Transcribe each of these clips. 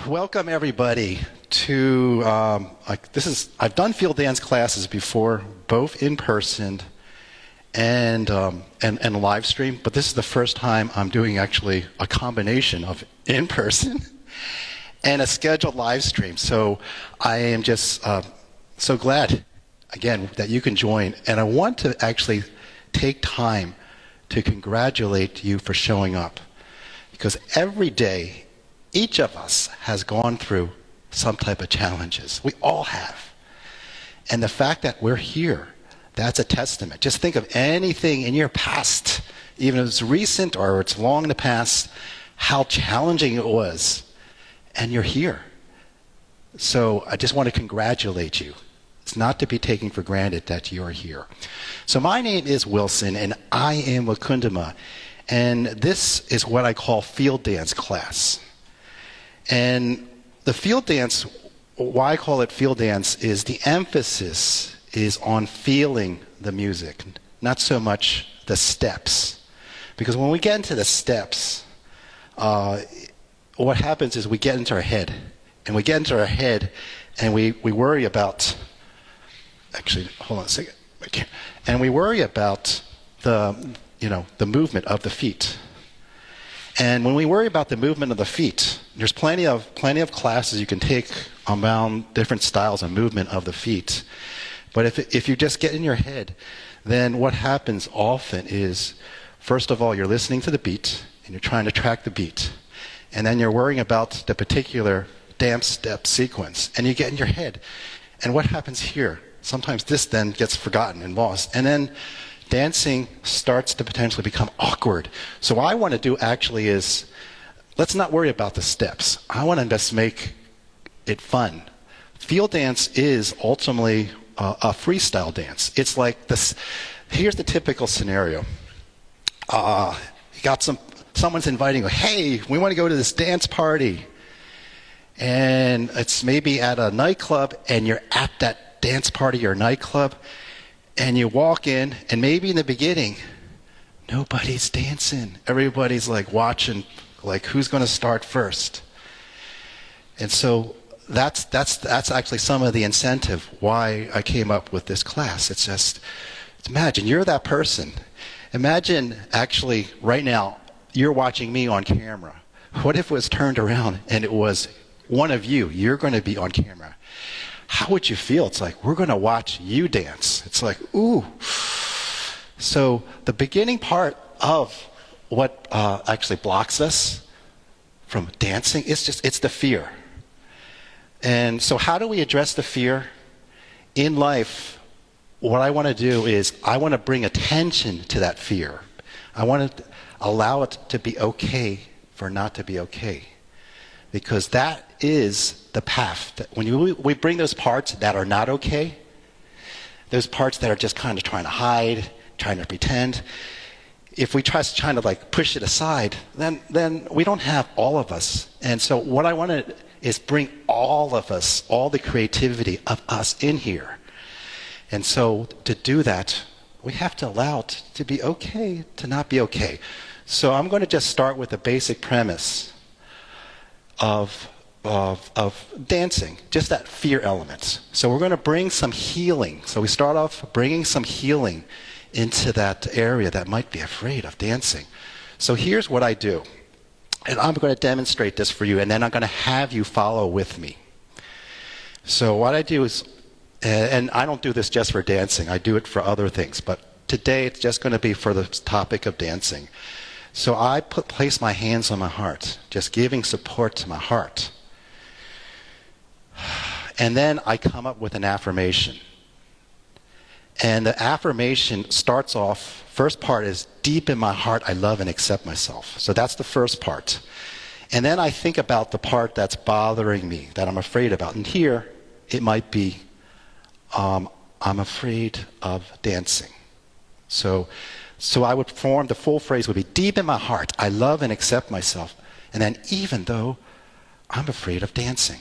Welcome everybody to I've done field dance classes before, both in person and live stream, but this is the first time I'm doing actually a combination of in person and a scheduled live stream. So I am just so glad again that you can join, and I want to actually take time to congratulate you for showing up, because every day each of us has gone through some type of challenges. We all have. And the fact that we're here, that's a testament. Just think of anything in your past, even if it's recent or it's long in the past, how challenging it was. And you're here. So I just want to congratulate you. It's not to be taken for granted that you're here. So my name is Wilson, and I am WakundaMa. And this is what I call field dance class. And the field dance, why I call it field dance, is the emphasis is on feeling the music, not so much the steps. Because when we get into the steps, what happens is we get into our head. And we get into our head and we worry about, actually, hold on a second. And we worry about the movement of the feet. And when we worry about the movement of the feet, there's plenty of classes you can take around different styles of movement of the feet. But if you just get in your head, then what happens often is, first of all, you're listening to the beat, and you're trying to track the beat. And then you're worrying about the particular dance step sequence, and you get in your head. And what happens here? Sometimes this then gets forgotten and lost. And then dancing starts to potentially become awkward. So what I want to do actually is, let's not worry about the steps. I want to just make it fun. Field dance is ultimately a freestyle dance. It's like this. Here's the typical scenario. You got someone's inviting you, hey, we want to go to this dance party. And it's maybe at a nightclub, and you're at that dance party or nightclub, and you walk in, and maybe in the beginning, nobody's dancing. Everybody's like watching, like who's going to start first. And so that's actually some of the incentive why I came up with this class. It's just, imagine you're that person. Imagine actually right now you're watching me on camera. What if it was turned around and it was one of you? You're going to be on camera. How would you feel? It's like, we're going to watch you dance. It's like, ooh. So the beginning part of what actually blocks us from dancing is it's the fear. And so how do we address the fear? In life, what I want to do is I want to bring attention to that fear. I want to allow it to be okay for not to be okay. Because that is the path. When we bring those parts that are not okay, those parts that are just kind of trying to hide, trying to pretend, if we try to like push it aside, then we don't have all of us. And so what I want to is bring all of us, all the creativity of us in here. And so to do that, we have to allow it to be okay, to not be okay. So I'm going to just start with the basic premise of dancing, just that fear element. So we're going to bring some healing. So we start off bringing some healing into that area that might be afraid of dancing. So here's what I do. And I'm going to demonstrate this for you, and then I'm going to have you follow with me. So what I do is, and I don't do this just for dancing, I do it for other things, but today it's just going to be for the topic of dancing. So I place my hands on my heart, just giving support to my heart. And then I come up with an affirmation. And the affirmation starts off, first part is, deep in my heart, I love and accept myself. So that's the first part. And then I think about the part that's bothering me, that I'm afraid about. And here, it might be, I'm afraid of dancing. So I would form, the full phrase would be, deep in my heart, I love and accept myself. And then even though I'm afraid of dancing.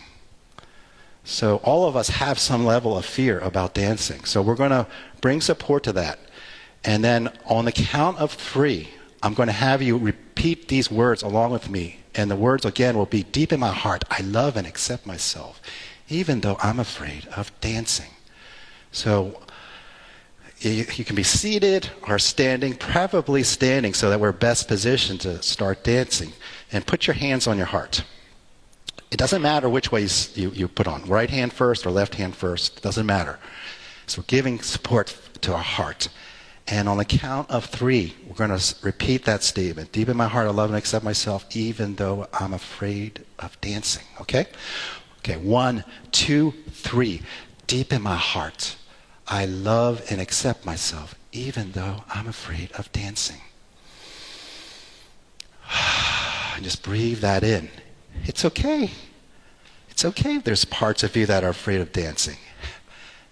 So all of us have some level of fear about dancing. So we're going to bring support to that. And then on the count of 3, I'm going to have you repeat these words along with me. And the words again will be, deep in my heart, I love and accept myself, even though I'm afraid of dancing. So you can be seated or standing, preferably standing so that we're best positioned to start dancing. And put your hands on your heart. It doesn't matter which way you put on, right hand first or left hand first, it doesn't matter. So we're giving support to our heart. And on the count of 3, we're going to repeat that statement. Deep in my heart, I love and accept myself, even though I'm afraid of dancing. Okay? Okay, 1, 2, 3. Deep in my heart, I love and accept myself, even though I'm afraid of dancing. And just breathe that in. It's okay. It's okay if there's parts of you that are afraid of dancing.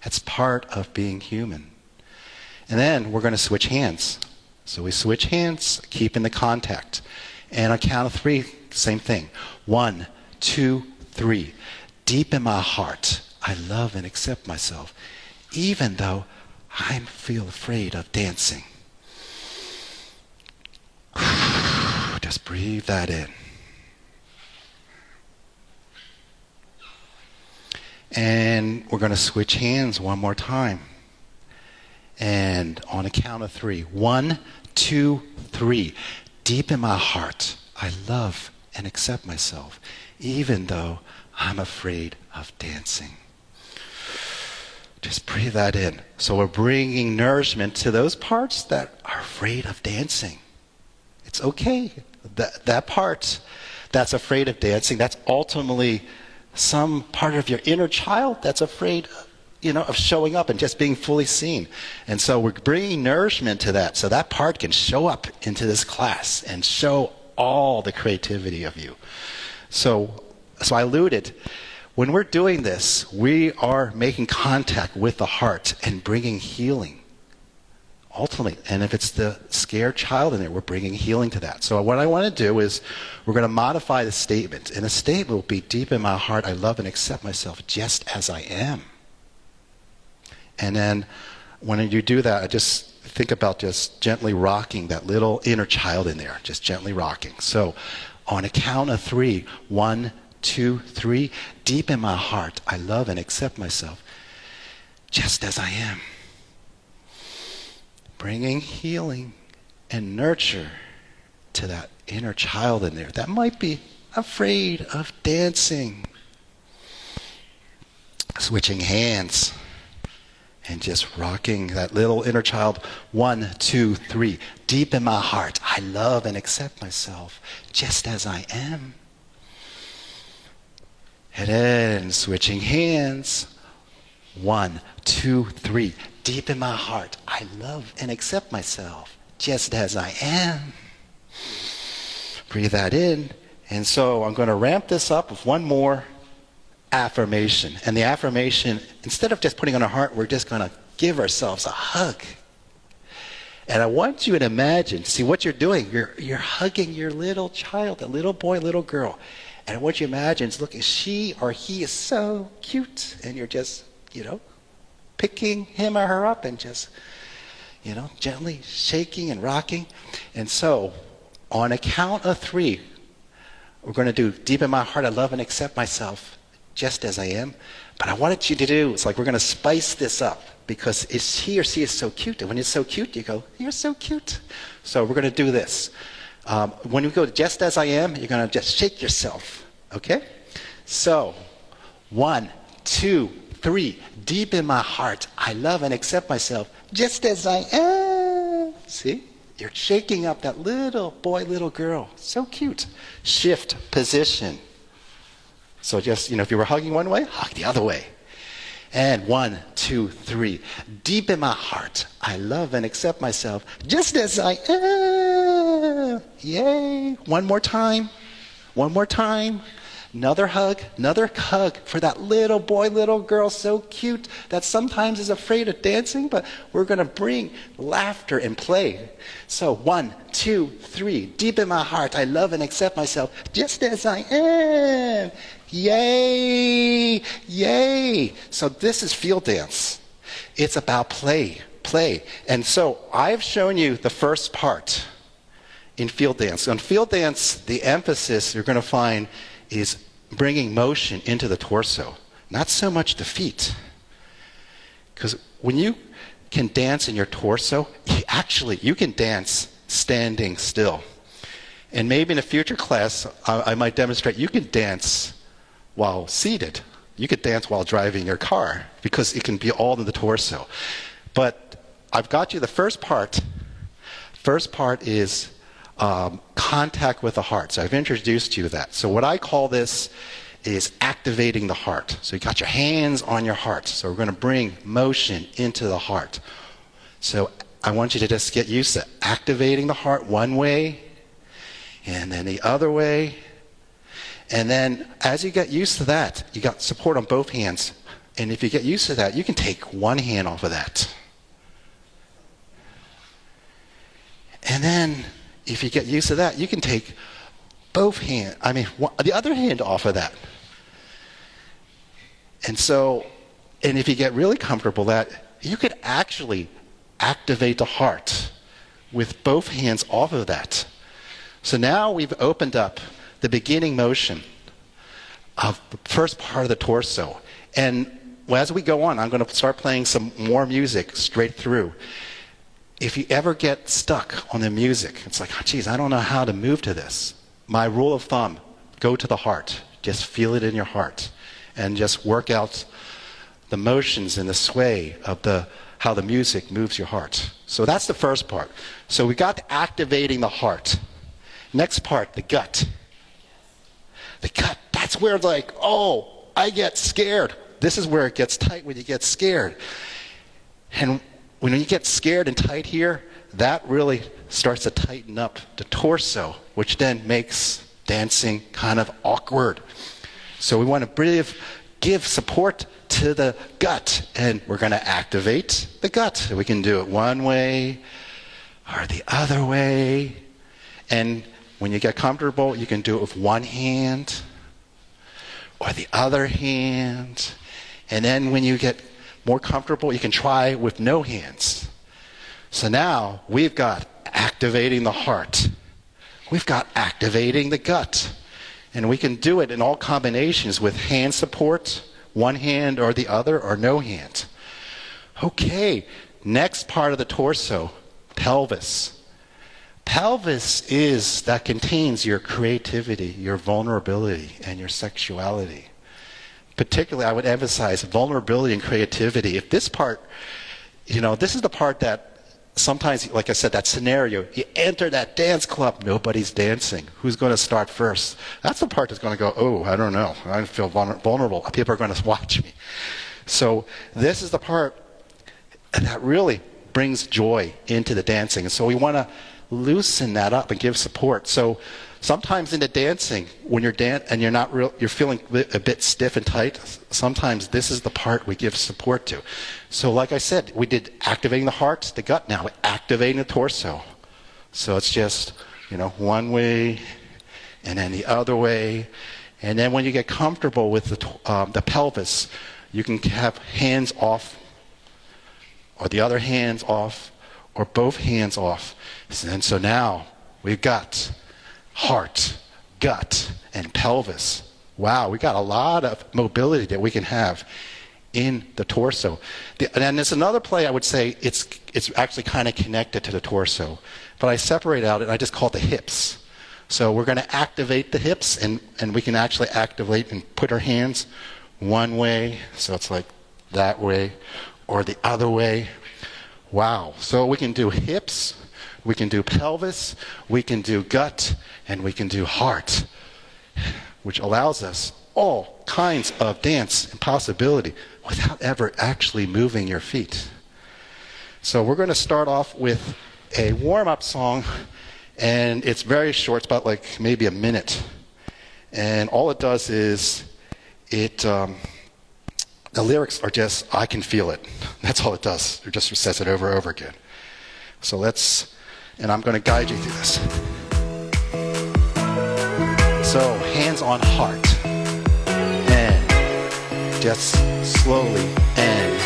That's part of being human. And then we're going to switch hands. So we switch hands, keeping the contact. And on count of 3, same thing. 1, 2, 3. Deep in my heart, I love and accept myself, even though I feel afraid of dancing. Just breathe that in. And we're going to switch hands one more time. And on a count of 3. 1, 2, 3. Deep in my heart, I love and accept myself, even though I'm afraid of dancing. Just breathe that in. So we're bringing nourishment to those parts that are afraid of dancing. It's okay. That part that's afraid of dancing, that's ultimately some part of your inner child that's afraid, of showing up and just being fully seen. And so we're bringing nourishment to that, so that part can show up into this class and show all the creativity of you. So I alluded, when we're doing this, we are making contact with the heart and bringing healing. Ultimately, and if it's the scared child in there, we're bringing healing to that. So what I want to do is we're going to modify the statement. And the statement will be, deep in my heart, I love and accept myself just as I am. And then when you do that, I just think about just gently rocking that little inner child in there, just gently rocking. So on a count of 3, 1, 2, 3, deep in my heart, I love and accept myself just as I am. Bringing healing and nurture to that inner child in there that might be afraid of dancing. Switching hands and just rocking that little inner child. 1, 2, 3. Deep in my heart, I love and accept myself just as I am. And then switching hands. 1, 2, 3. Deep in my heart, I love and accept myself just as I am. Breathe that in. And so I'm going to ramp this up with one more affirmation. And the affirmation, instead of just putting on our heart, we're just going to give ourselves a hug. And I want you to imagine, see what you're doing. You're hugging your little child, a little boy, little girl. And I want you to imagine, look, she or he is so cute. And you're just, picking him or her up and just, gently shaking and rocking. And so, on a count of 3, we're going to do, deep in my heart, I love and accept myself just as I am. But I wanted you to do, it's like we're going to spice this up because he or she is so cute. And when it's so cute, you go, you're so cute. So we're going to do this. When you go just as I am, you're going to just shake yourself. Okay? So, 1, 2, 3, deep in my heart, I love and accept myself just as I am. See? You're shaking up that little boy, little girl. So cute. Shift position. So just, if you were hugging one way, hug the other way. And 1, 2, 3, deep in my heart, I love and accept myself just as I am. Yay. One more time. One more time. Another hug for that little boy, little girl, so cute, that sometimes is afraid of dancing, but we're going to bring laughter and play. So 1, 2, 3, deep in my heart, I love and accept myself just as I am. Yay, yay. So this is field dance. It's about play. And so I've shown you the first part. in field dance. On field dance, the emphasis you're going to find is bringing motion into the torso, not so much the feet. Because when you can dance in your torso, you can dance standing still. And maybe in a future class, I might demonstrate you can dance while seated. You could dance while driving your car because it can be all in the torso. But I've got you the first part. First part is contact with the heart. So I've introduced you to that. So what I call this is activating the heart. So you got your hands on your heart. So we're going to bring motion into the heart. So I want you to just get used to activating the heart one way, and then the other way. And then as you get used to that, you got support on both hands. And if you get used to that, you can take one hand off of that. And then if you get used to that, you can take both hands, the other hand off of that. And if you get really comfortable that, you could actually activate the heart with both hands off of that. So now we've opened up the beginning motion of the first part of the torso. And as we go on, I'm going to start playing some more music straight through. If you ever get stuck on the music, it's like, oh, geez, I don't know how to move to this. My rule of thumb, go to the heart. Just feel it in your heart. And just work out the motions and the sway of how the music moves your heart. So that's the first part. So we got activating the heart. Next part, the gut. The gut, that's where I get scared. This is where it gets tight when you get scared. And when you get scared and tight here, that really starts to tighten up the torso, which then makes dancing kind of awkward. So we want to give support to the gut, and we're going to activate the gut. We can do it one way or the other way. And when you get comfortable, you can do it with one hand or the other hand. And then when you get more comfortable, you can try with no hands. So now we've got activating the heart. We've got activating the gut. And we can do it in all combinations with hand support, one hand or the other, or no hand. Okay, next part of the torso, pelvis. Pelvis that contains your creativity, your vulnerability, and your sexuality. Particularly, I would emphasize vulnerability and creativity. If this part, this is the part that sometimes, like I said, that scenario, you enter that dance club, nobody's dancing. Who's going to start first? That's the part that's going to go, oh, I don't know. I feel vulnerable. People are going to watch me. So this is the part that really brings joy into the dancing. And so we want to loosen that up and give support. So sometimes in the dancing, when you're and you're feeling a bit stiff and tight, sometimes this is the part we give support to. So like I said, we did activating the heart, the gut. Now we're activating the torso. So it's just, one way and then the other way. And then when you get comfortable with the pelvis, you can have hands off or the other hands off or both hands off. And so now we've got heart, gut, and pelvis. Wow, we got a lot of mobility that we can have in the torso. And there's another play I would say it's actually kind of connected to the torso, but I separate out and I just call it the hips. So we're going to activate the hips, and we can actually activate and put our hands one way, so it's like that way, or the other way. Wow. So we can do hips, we can do pelvis, we can do gut, and we can do heart, which allows us all kinds of dance and possibility without ever actually moving your feet. So we're going to start off with a warm-up song, and it's very short. It's about maybe a minute. And all it does is the lyrics are just, I can feel it. That's all it does. It just says it over and over again. So and I'm going to guide you through this. So hands on heart. And just slowly and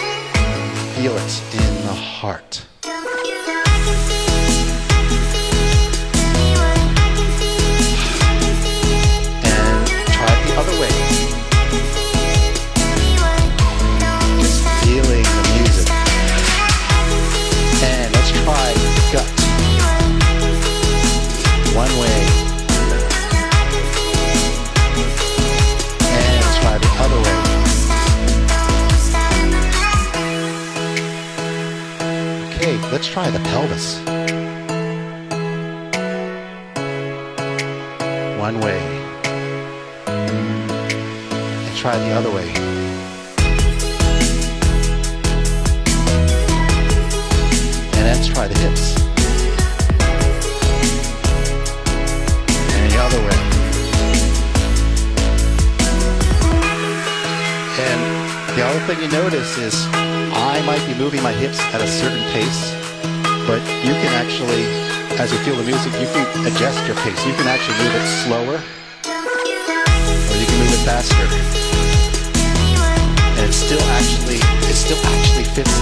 feel it in the heart. I can feel it, I can feel it. let's try the pelvis. One way. And try the other way. And let's try the hips. And the other way. And the other thing you notice is I might be moving my hips at a certain pace, but you can actually, as you feel the music, you can adjust your pace. You can actually move it slower, or you can move it faster. And it still actually fits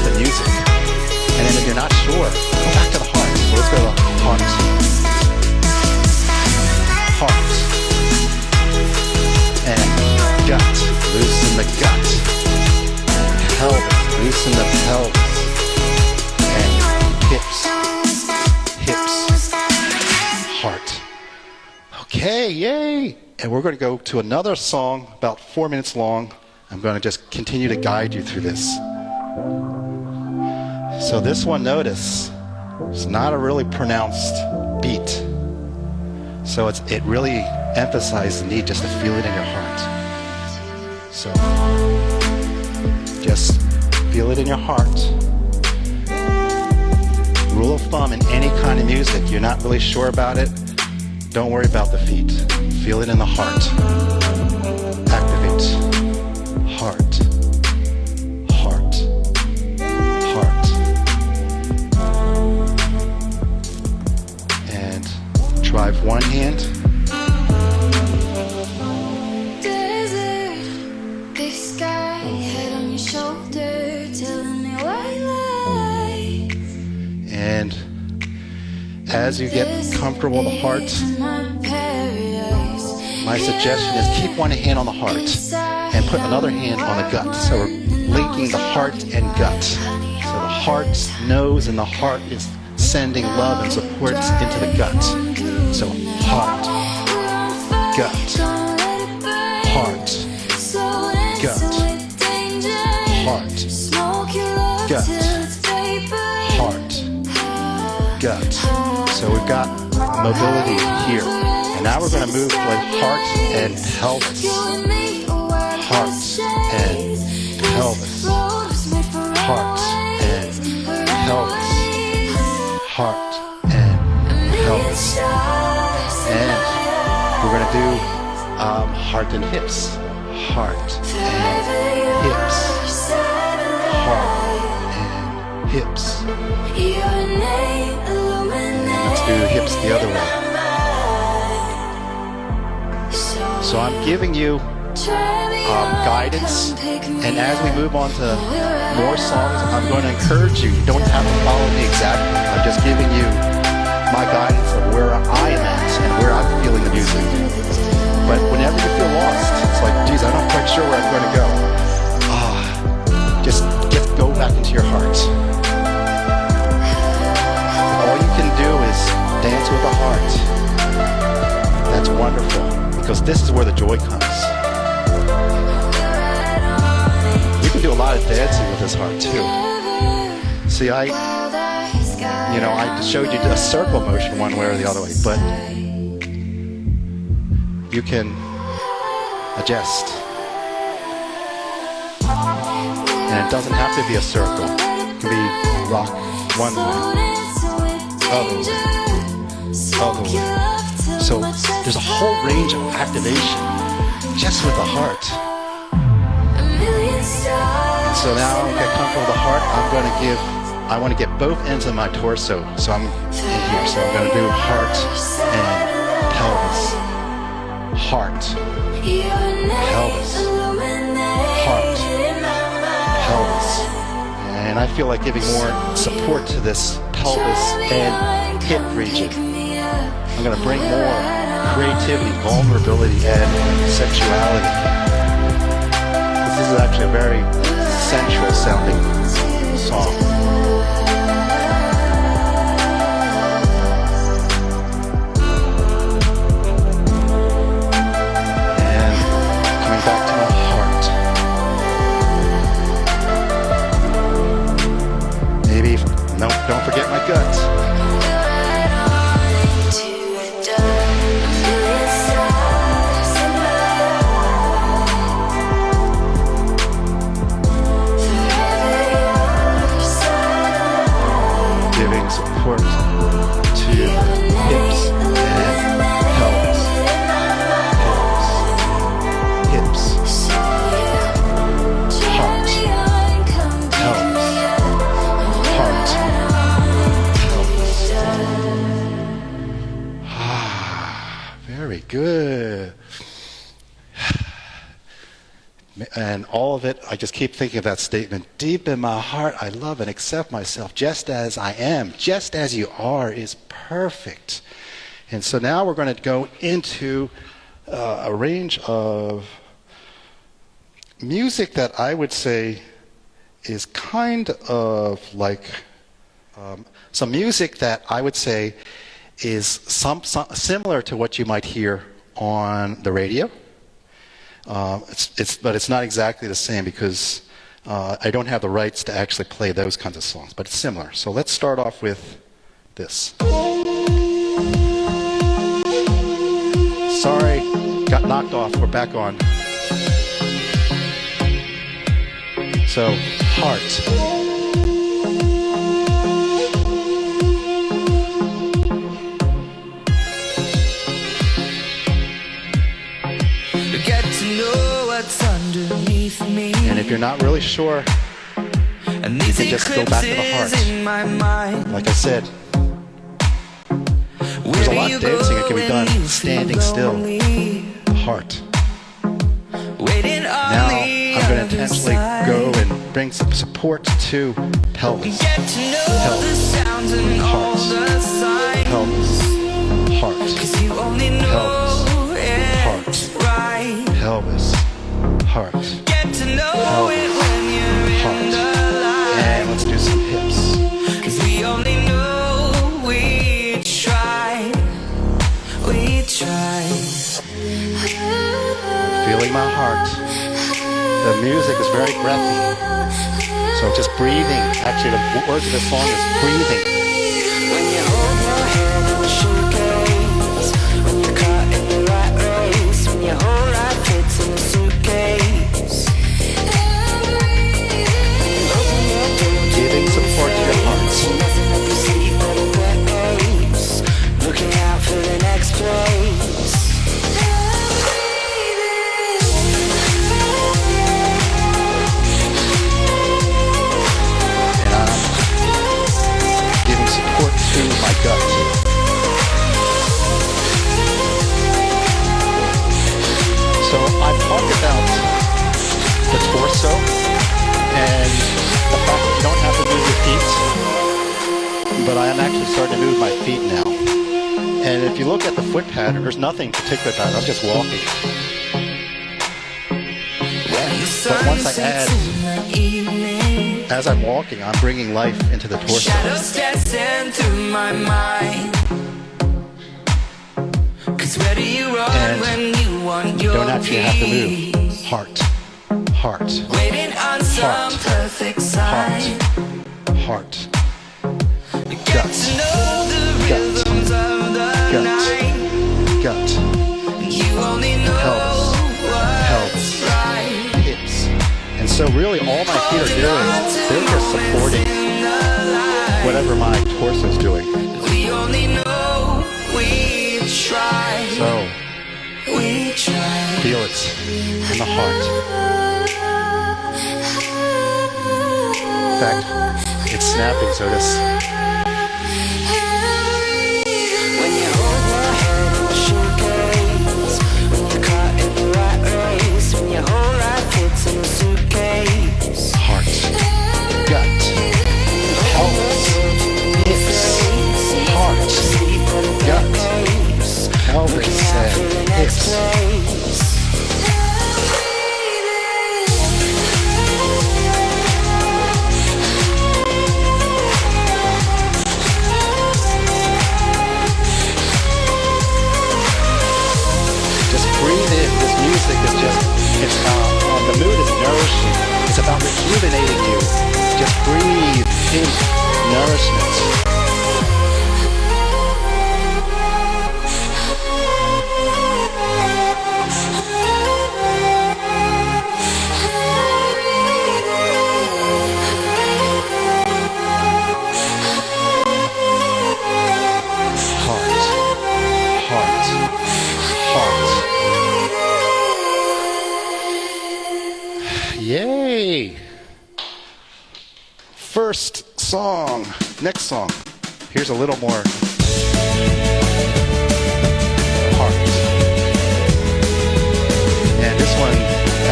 the music. And then if you're not sure, go back to the heart. So let's go to heart. Heart. And gut. Loosen the gut. Pelvis. Loosen the pelvis. And hips. Heart. Okay, yay! And we're going to go to another song about 4 minutes long. I'm going to just continue to guide you through this. So this one, notice, it's not a really pronounced beat. So it really emphasizes the need just to feel it in your heart. So just feel it in your heart. Rule of thumb in any kind of music, you're not really sure about it, don't worry about the feet. Feel it in the heart. Activate. Heart. Heart. Heart. And drive one hand. Desert, big sky, head on your shoulder, telling me white lies. And as you get comfortable in the heart, my suggestion is keep one hand on the heart and put another hand on the gut. So we're linking the heart and gut. So the heart knows and the heart is sending love and support into the gut. So heart, gut, heart, gut, heart, gut, heart, gut. So we've got mobility here. And now we're going to move with heart and pelvis. Heart and pelvis. Heart and pelvis. Heart and pelvis. And we're going to do heart and hips. Heart and hips. Heart and hips. Let's do the hips the other way. So I'm giving you guidance, and as we move on to more songs, I'm going to encourage you. You don't have to follow me exactly. I'm just giving you my guidance of where I am at and where I'm feeling the music. But whenever you feel lost, it's like, geez, I'm not quite sure where I'm going to go. Just go back into your heart. All you can do is dance with the heart. That's wonderful, because this is where the joy comes. You can do a lot of dancing with this heart too. See, I showed you a circle motion one way or the other way, but you can adjust. And it doesn't have to be a circle. It can be rock one way, other way, other way. So there's a whole range of activation just with the heart. And so now I get comfortable with the heart. I want to get both ends of my torso. So I'm in here. So I'm going to do heart and pelvis. Heart, pelvis, heart, pelvis. And I feel like giving more support to this pelvis and hip region. I'm going to bring more creativity, vulnerability, and sexuality. This is actually a very sensual sounding song. And coming back to my heart. Maybe, no, don't forget my gut. Giving support to hips and pelvis. Hips, heart, pelvis, heart, pelvis. Very good. And all of it, I just keep thinking of that statement. Deep in my heart, I love and accept myself just as I am. Just as you are is perfect. And so now we're going to go into a range of music that I would say is kind of like some music that I would say is similar to what you might hear on the radio. But it's not exactly the same because I don't have the rights to actually play those kinds of songs, but it's similar. So let's start off with this. Sorry, got knocked off. We're back on. So, heart. And if you're not really sure, you can just go back to the heart. Like I said, there's a lot of dancing that can be done standing still. The heart. Now I'm going to intentionally go and bring some support to pelvis. Pelvis. Heart. Pelvis. Heart. Pelvis. Heart. Pelvis. Heart. Pelvis. Heart. And let's do some hips. Feeling my heart. The music is very breathy. So just breathing. Actually, the words of the song is breathing. When you hold your head in the shoecase, when you're caught in the rat race, when your whole life fits in a suitcase, Giving support to your heart. nothing up your sleeve but a wet ace, looking out for the next place. And I'm giving support to my gut. So I've talked about the torso and the fact that you don't have to move your feet, but I am actually starting to move my feet now. And if you look at the foot pattern, there's nothing particular about it. I'm just walking. But once I add, as I'm walking, I'm bringing life into the torso. Shadows dancing through my mind. 'Cause where do you run And when you want your don't actually have to peace? move. Heart, heart, Waiting on some perfect sign. heart, You get gut, to know the gut, rhythms of the gut, night. gut, You only know pelvis, pelvis, what's right. hips. And so really all my feet are doing, they're just supporting whatever my torso is doing. We only know we try. So We try. feel it in the heart. In fact, it's snapping, so this. When you hold your head in the shoecase, when you're caught in the rat race, when your whole life fits in a suitcase, Heart, gut, pelvis, hips, heart, gut, pelvis, and hips. Just breathe in. This music is just, the mood is nourishing. It's about rejuvenating you. Just breathe in nourishment. Yay! First song. Next song. Here's a little more heart. And this one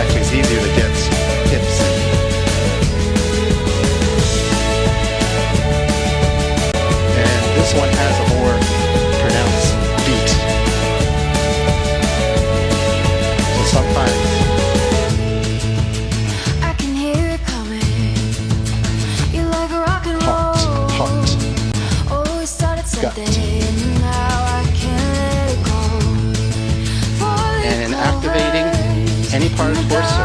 actually is easier to get hips in. And this one has a more pronounced beat. So sometimes I can hear it coming. You like rock and roll. heart. Oh, it started Gut. something. Now I can't let it go. And in activating any part of the torso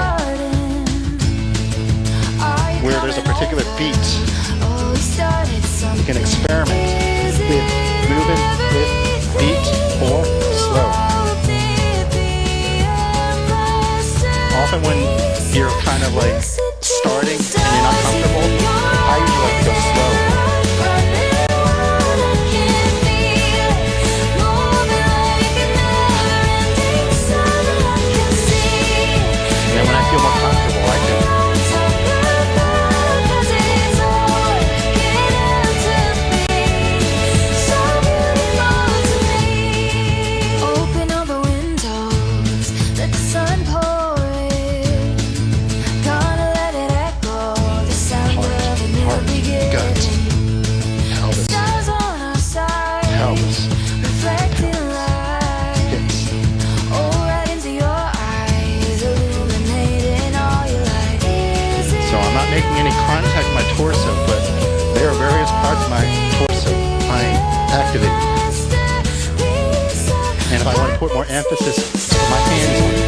where there's a particular beat, you can experiment with moving with beat or slow. Often when you're kind of like starting and you're not comfortable, I usually like to go slow. And then when I feel more comfortable, I can open all the windows, let the sun pour in. Gonna let it echo, the sound of a new gut, beginning. pelvis, Stars on our side, pelvis, reflecting light. hips. Oh, right into your eyes, illuminating all your light. So I'm not making any contact with my torso, but there are various parts of my torso I activate. And if I want to put more emphasis, put my hands on it.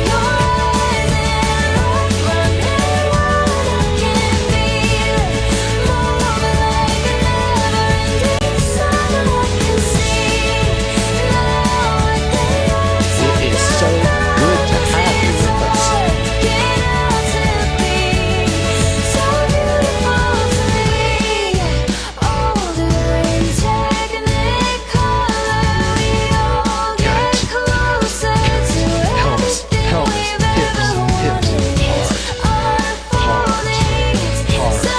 It is so good to have you with us. Pelvis, pelvis, hips, hips, heart, heart, heart.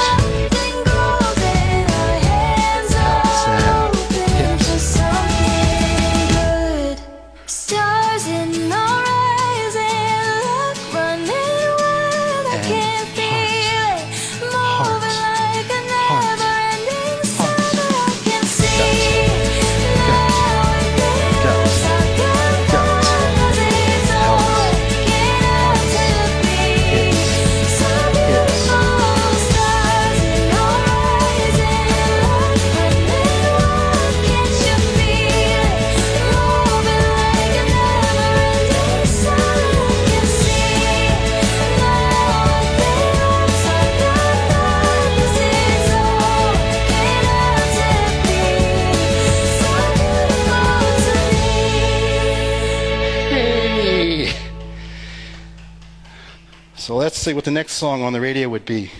Stars in our eyes and love running wild. I And can't feel it moving like a heart, never-ending heart. summer. I can see Gut, gut, gut, it's all working out to be so beautiful. Stars in our eyes and love running wild. Can't you feel it moving like a never-ending summer? I can see now what they once are gone. 'Cause it's all working out to be so beautiful to me. Hey! So let's see what the next song on the radio would be.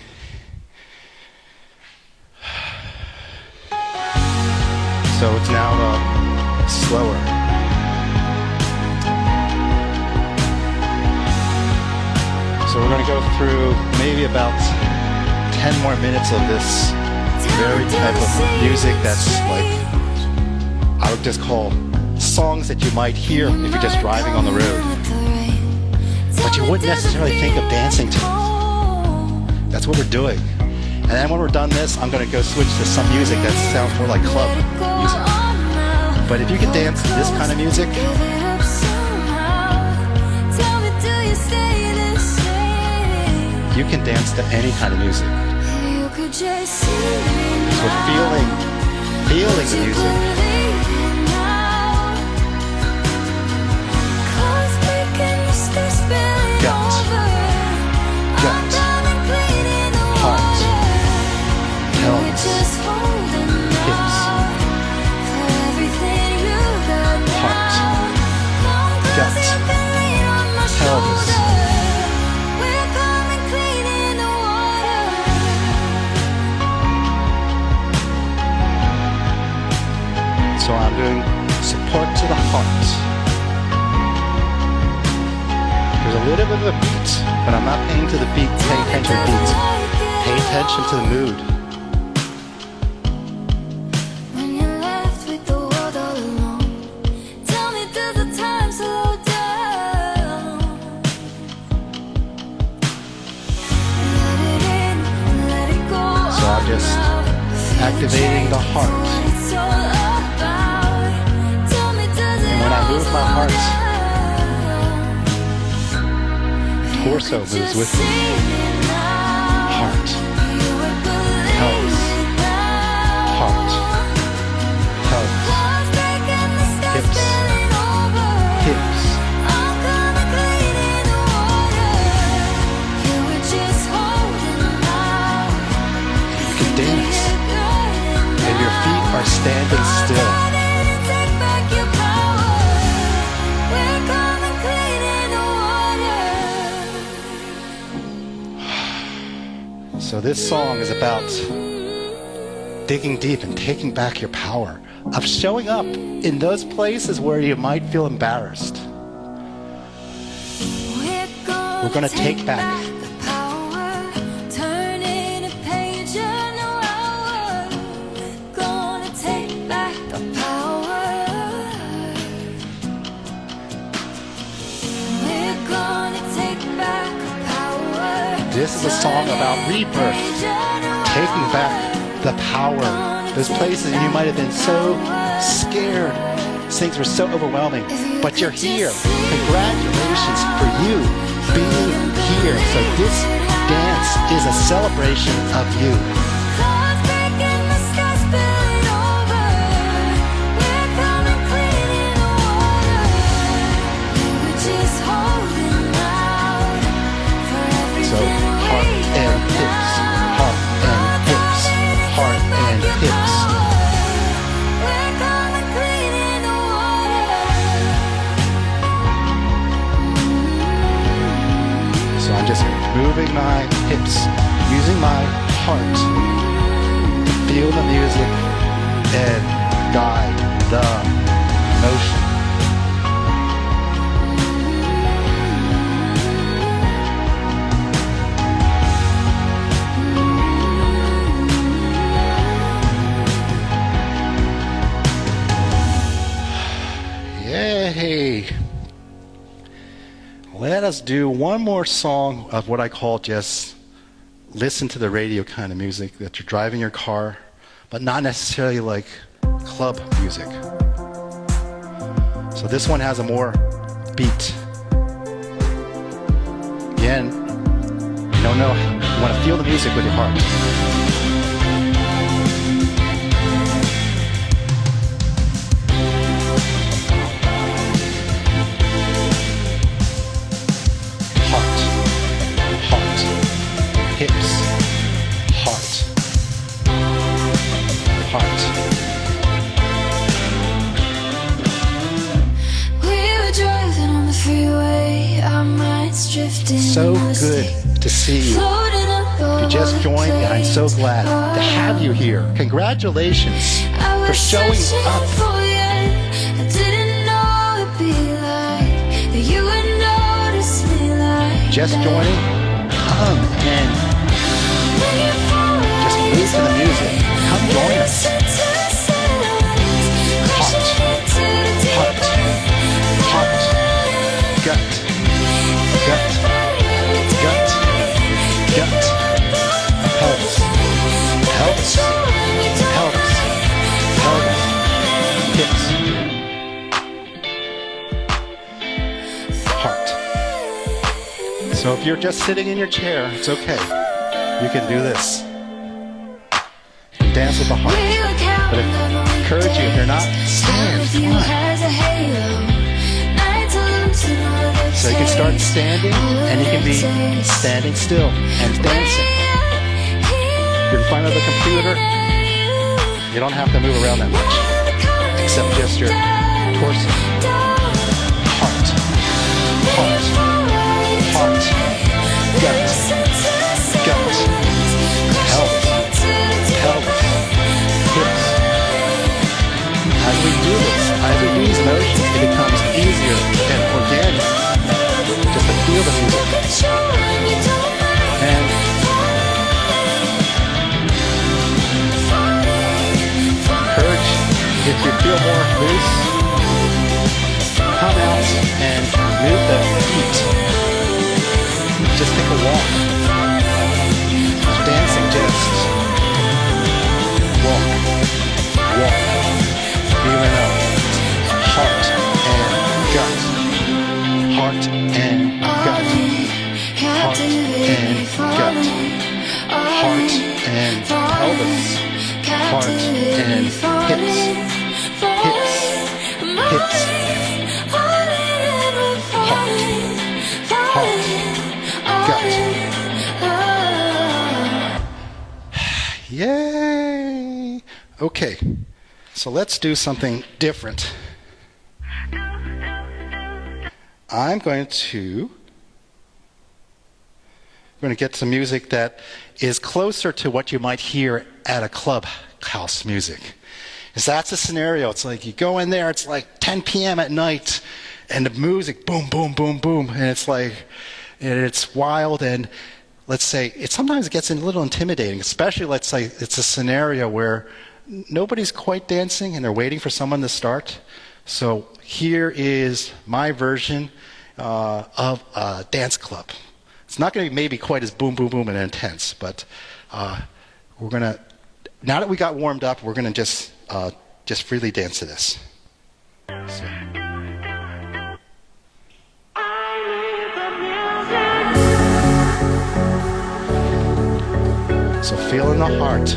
So it's now slower. So we're going to go through maybe about 10 more minutes of this very type of music that's like, I would just call songs that you might hear if you're just driving on the road, but you wouldn't necessarily think of dancing to. That's what we're doing. And then when we're done this, I'm going to go switch to some music that sounds more like club music. But if you can dance to this kind of music, you can dance to any kind of music. So feeling the music. Gut, gut, heart, pelvis, hips, heart, gut, pelvis. So I'm doing support to the heart. There's a little bit of a beat. When I'm not paying to the beat, paying attention to the beats, pay attention to the mood. When you're left with the world all alone, tell me, does the time slow down? Let it in, let it go. So I'm just activating the heart. And when I move my heart, torso moves with me. Heart, pelvis, heart, pelvis, hips, hips. You can dance, and your feet are standing still. So this song is about digging deep and taking back your power, of showing up in those places where you might feel embarrassed. We're going to take back. This is a song about rebirth, taking back the power. Those places you might have been so scared, things were so overwhelming, but you're here. Congratulations for you being here. So this dance is a celebration of you. So heart and hips, heart and hips, heart and hips. So I'm just moving my hips, using my heart to feel the music and guide the motion. Yay! Let us do one more song of what I call just listen to the radio kind of music that you're driving your car, but not necessarily like club music. So this one has a more beat. Again, you don't know, you want to feel the music with your heart. Hips, heart, heart. We were driving on the freeway, our minds drifting. So good to see you. You just joined, and I'm so glad to have you here. Congratulations for showing up. I didn't know it'd be like that. You would notice me like Just joining, come and just move to the music. Come join us. Heart, heart, heart, gut, gut, gut, gut, pelvis, pelvis, pelvis, pelvis, hips, heart. So if you're just sitting in your chair, it's okay. You can do this. Dance with the heart. But I encourage you, if you're not, stand. Come on. So you can start standing, and you can be standing still and dancing. You're in front of the computer. You don't have to move around that much, except just your torso. Heart. Heart. Heart. Gut. Gut. Pelvis. Pelvis. Hips. As we do this, as we do these motions, it becomes easier and organic just to feel the music. If you feel more loose, come out and move the feet. Just take a walk. Dancing, just walk, walk. Feeling up. Heart and gut. Heart and gut. Heart and gut. Heart and pelvis. Heart and hips. Hips. Hips. Heart. Heart. Gut. Yay! Okay, so let's do something different. I'm going to get some music that is closer to what you might hear at a clubhouse music. Because that's a scenario. It's like you go in there, it's like 10 p.m. at night, and the music, boom, boom, boom, boom, and it's like, and it's wild, and let's say, sometimes it gets a little intimidating, especially let's say it's a scenario where nobody's quite dancing and they're waiting for someone to start. So here is my version of a dance club. It's not going to be maybe quite as boom, boom, boom and intense, but we're going to, now that we got warmed up, we're going to just freely dance to this. So. So feel in the heart.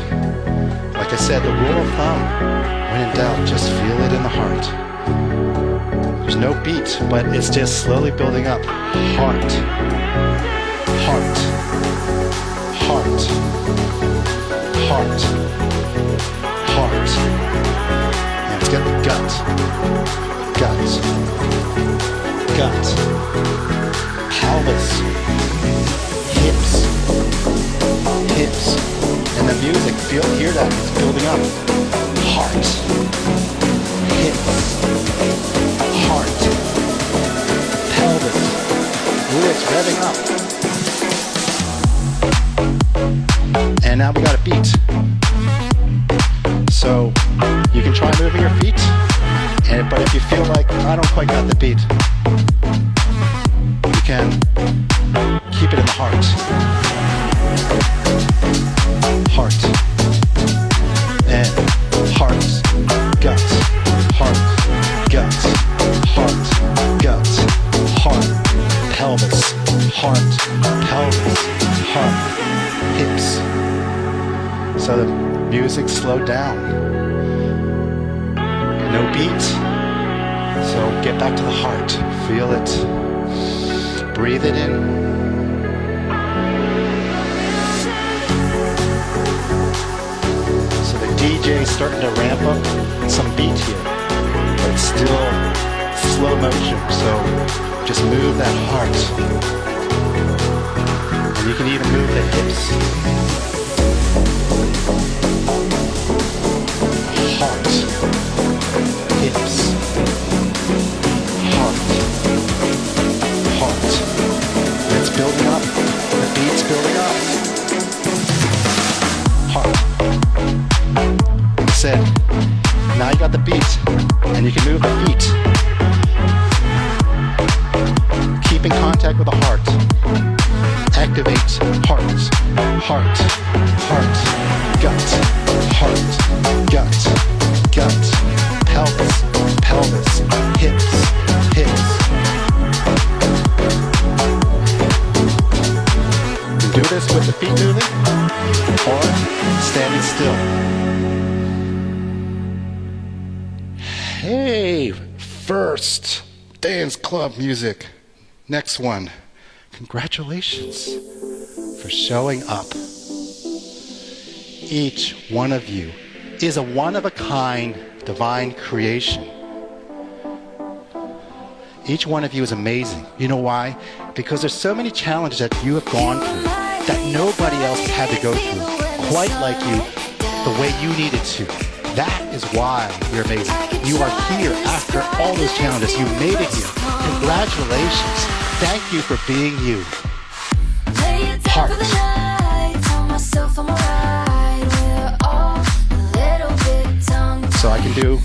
Like I said, the rule of thumb, when in doubt, just feel it in the heart. There's no beat, but it's just slowly building up. Heart. Heart. Heart. Heart. Heart. And let's get the gut. Gut. Gut. Pelvis. Hips. Hips. And the music, hear that, it's building up. Heart. Hips. Heart. Pelvis. Ooh, it's revving up. And now we got a beat. So you can try moving your feet, but if you feel like I don't quite got the beat, you can keep it in the heart. Heart and heart, gut, heart, gut, heart, gut, heart, pelvis, heart, pelvis, heart, hips. So the music slowed down. No beat. So get back to the heart. Feel it. Breathe it in. DJ is starting to ramp up some beat here, but it's still slow motion, so just move that heart. And you can even move the hips. Heart. Hips. Heart. Heart. And it's building up. The beat's building up. Heart. Said, now you got the beat, and you can move the feet. Keep in contact with the heart. Activate heart, heart, heart, gut, heart, gut, gut, pelvis, pelvis, hips, hips. You can do this with the feet moving or standing still. Hey, first dance club music. Next one. Congratulations for showing up. Each one of you is a one-of-a-kind divine creation. Each one of you is amazing. You know why? Because there's so many challenges that you have gone through that nobody else has had to go through quite like you, the way you needed to. That is why you're amazing. You are here after all those challenges. You made it here. Congratulations. Thank you for being you. Heart. So I can do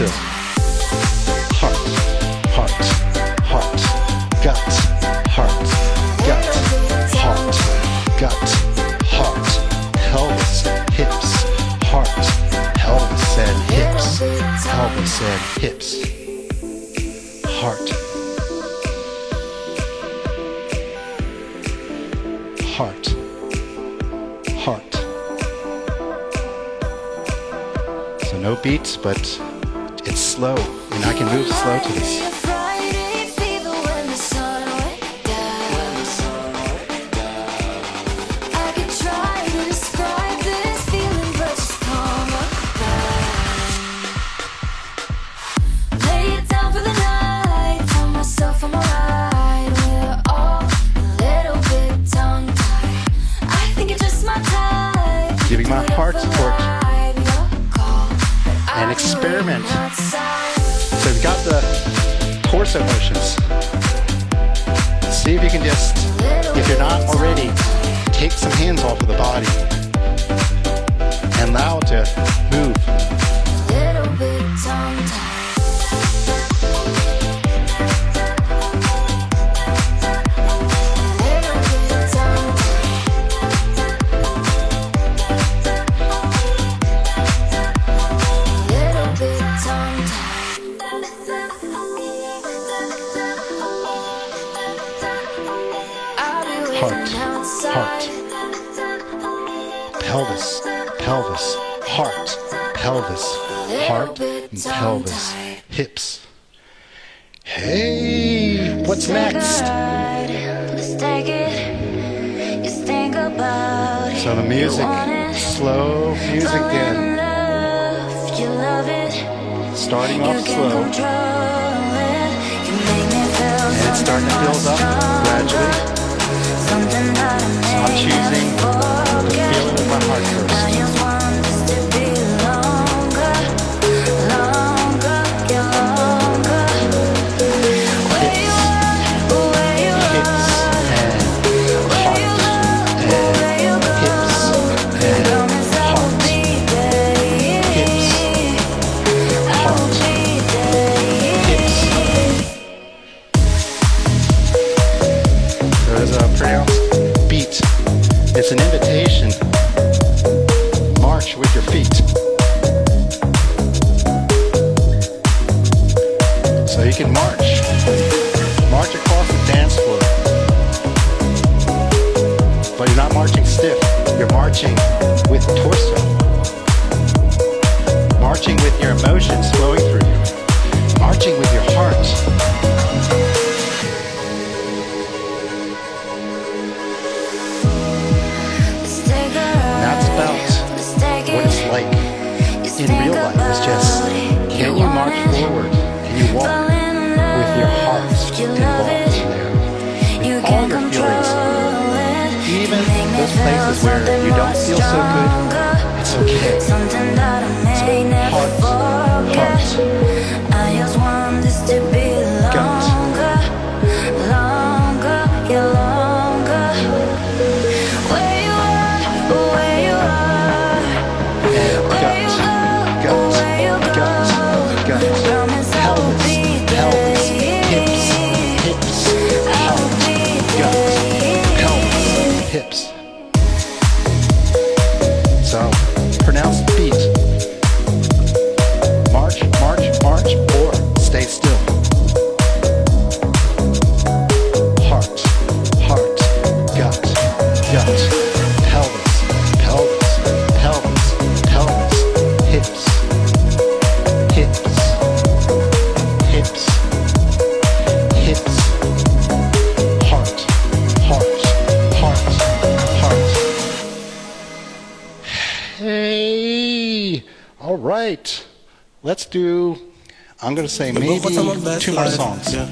still. Heart, heart, heart, gut, heart, gut, heart, gut, heart, pelvis, hips, heart, pelvis and hips, pelvis and hips, heart, heart, heart. So no beats, but it's slow, and I can move slow to this. Friday fever when the sun went down. I could try to describe this feeling, but just come around. Lay it down for the night. Tell myself I'm alright. We're all a little bit tongue-tied. I think it's just my type. Giving my heart support Vibe, your call, but and I'll be experiment. waiting outside. So we've got the torso motions. See if you can just, if you're not already, take some hands off of the body and allow it to move. Little bit tongue-tied. Little bit tongue-tied. Little bit tongue-tied. I'll be Heart, waiting outside. heart. Pelvis, pelvis, heart, pelvis, heart, and pelvis, hips. Hey, what's next? Let's take it. Just think about it. So the music, slow music again, Love, you love it. starting off You can slow, control it. You make me feel and it's starting to build up gradually. something that I So I'm choosing may the forget. feeling of my heart I first. just want this to be longer, longer, get longer. Where you are, where you Hips are, and where heart you go, and where you go. hips and Promise I will heart, be there. hips, I will heart, be there. hips. There's a pronounced beat. It's an invitation. March with your feet. So you can march. March across the dance floor. But you're not marching stiff. You're marching with torso. Marching with your emotions flowing through you. Marching with your heart. Let's take a ride. That's about Let's take what it. it's like Just in think real life. It's just, about it. can you march forward? Can you walk Fall in love. with your heart You love involved it. in there? You With all can your control feelings, it. even You make me those feel places where something you don't more feel so good, stronger. it's okay. Something that I may never Heart, forget. heart, I just want this to be gut, longer, longer, yeah, longer. Where you are, where you are, and where you gut, go, where you gut, go. gut, gut, Promise I will pelvis, be pelvis, there. hips, hips, I will heart, be gut, there. pelvis, hips. So, pronounce the beat. March, march, march, or stay still. Heart, heart, gut, gut, pelvis, pelvis, pelvis, pelvis, hips, hips, hips, hips, heart, heart, heart, heart. Hey, all right. Let's do, I'm going to say maybe 2 more songs. Yeah.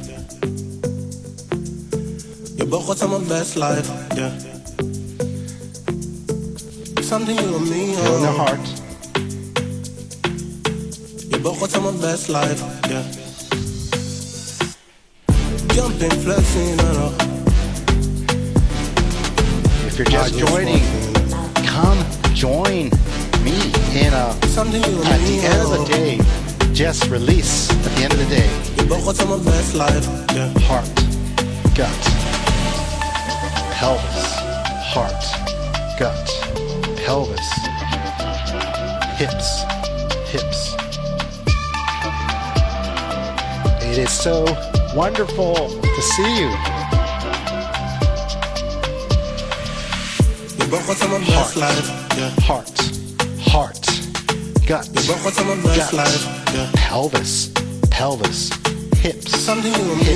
You both got some of best life, yeah. Something you and me, Feel in the heart. You both got some of best life, yeah. Jumping, flexing, I know. If you're just joining, come join me in Something you and at me, the end of the day, just release at the end of the day. Je bent wat aan mijn best life, yeah. Heart, gut, pelvis, heart, gut, pelvis, hips, hips. It is so wonderful to see you. Je bent wat aan mijn best life, yeah. Heart, heart, gut, Je bent wat aan mijn best gut, life, yeah. pelvis, pelvis, hips, Something you and me,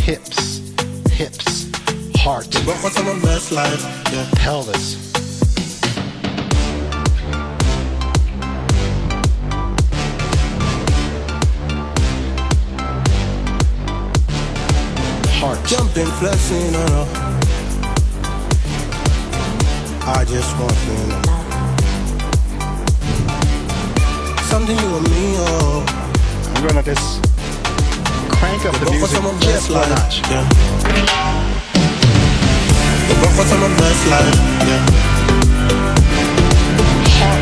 hips, hips, hips, heart, Je bent wat aan mijn best life, yeah. pelvis. Heart, Jumping, flexing, I know. I just want to know. Something you and me, oh. I'm gonna just crank up the Je bent music wat aan mijn just best a life, notch. yeah. Je bent wat aan mijn best life, yeah.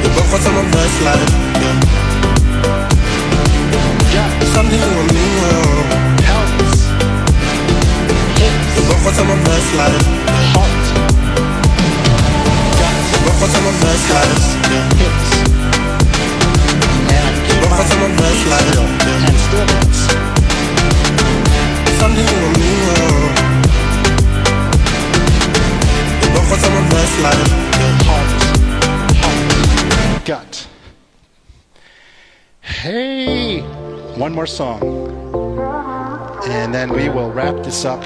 Je bent wat aan mijn best life, yeah. Gut, Something you and me, oh. pelvis, hips, Je bent wat aan mijn best life, heart, je bent wat aan mijn best life, yeah. hips. And I keep bent my wat aan mijn best life, still yeah. and still dance. Something you and me, oh. Je bent wat aan mijn best life, yeah. Heart, heart, gut. Hey, one more song. And then we will wrap this up.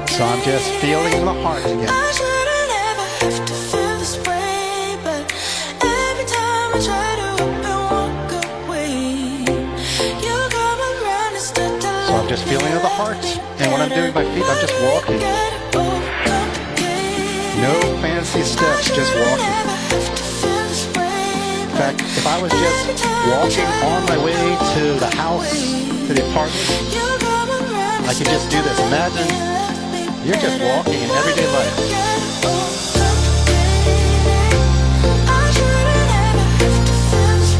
So I'm just feeling in the heart again. I shouldn't ever have to feel this way, but every time I try to up and walk away, you come around and start to So I'm just feeling in the heart. And when I'm doing my feet, I'm just walking. No fancy steps, just walking. In fact, if I was just walking on my way to the house, to the apartment, I could just do this. Imagine you're just walking in everyday life.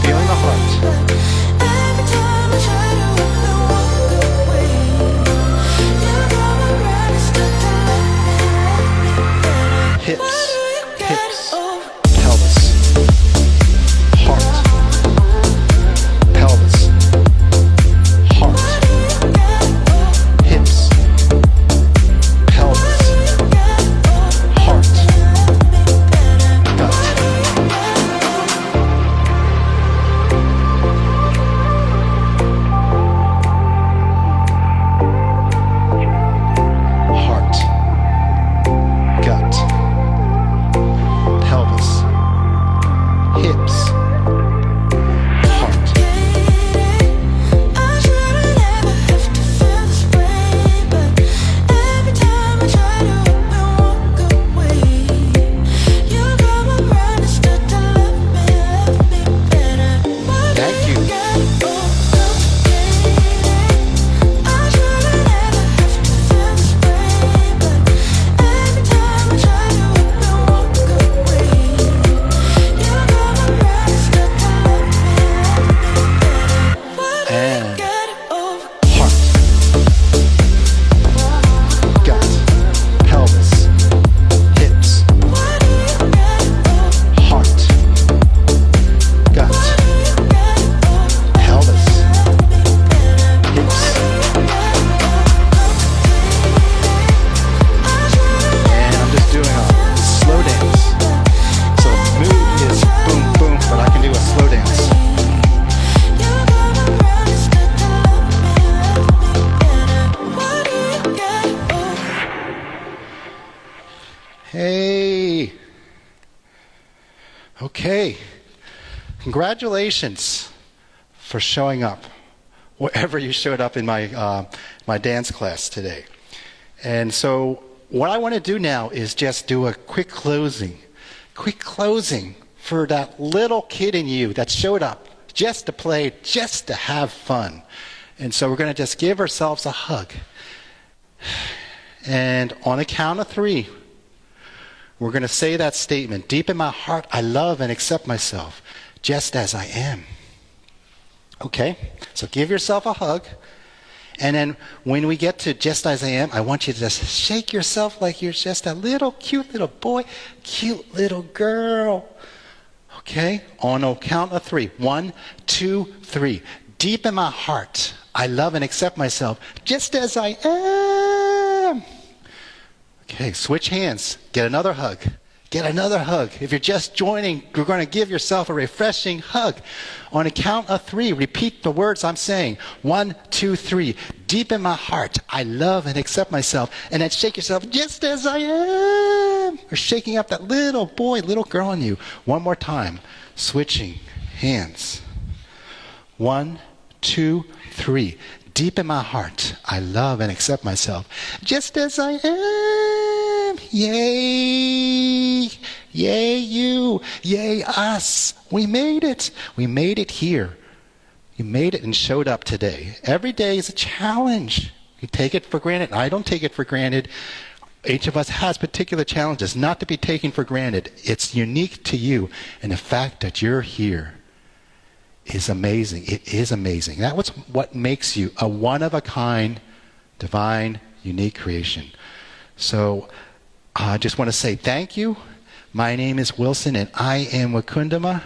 Feeling the heart. Hips, hips, pelvis, heart, pelvis, heart, hips, pelvis, heart, gut. Heart, gut, pelvis, hips, heart. Thank you. And heart, gut, pelvis, hips, heart, gut, pelvis, hips. And I'm just doing a slow dance. So the mood is boom, boom, but I can do a slow dance. Hey. Okay. Congratulations for showing up wherever you showed up in my dance class today. And so what I want to do now is just do a quick closing for that little kid in you that showed up just to play, just to have fun. And so we're going to just give ourselves a hug. And on a count of 3, We're going to say that statement. Deep in my heart, I love and accept myself just as I am. Okay? So give yourself a hug. And then when we get to just as I am, I want you to just shake yourself like you're just a little cute little boy, cute little girl. Okay? On a count of 3. 1, 2, 3. Deep in my heart, I love and accept myself just as I am. Okay, switch hands. Get another hug. Get another hug. If you're just joining, you're going to give yourself a refreshing hug. On a count of 3, repeat the words I'm saying. 1, 2, 3. Deep in my heart, I love and accept myself. And then shake yourself just as I am. Or shaking up that little boy, little girl in you. One more time. Switching hands. 1, 2, 3. Deep in my heart, I love and accept myself just as I am. Yay! Yay you! Yay us! We made it! We made it here. You made it and showed up today. Every day is a challenge. You take it for granted. I don't take it for granted. Each of us has particular challenges, not to be taken for granted. It's unique to you. And the fact that you're here is amazing. It is amazing. That was what makes you a one-of-a-kind, divine, unique creation. So I just want to say thank you. My name is Wilson, and I am WakundaMa.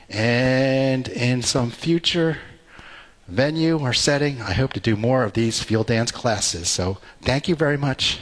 And in some future venue or setting, I hope to do more of these field dance classes. So thank you very much.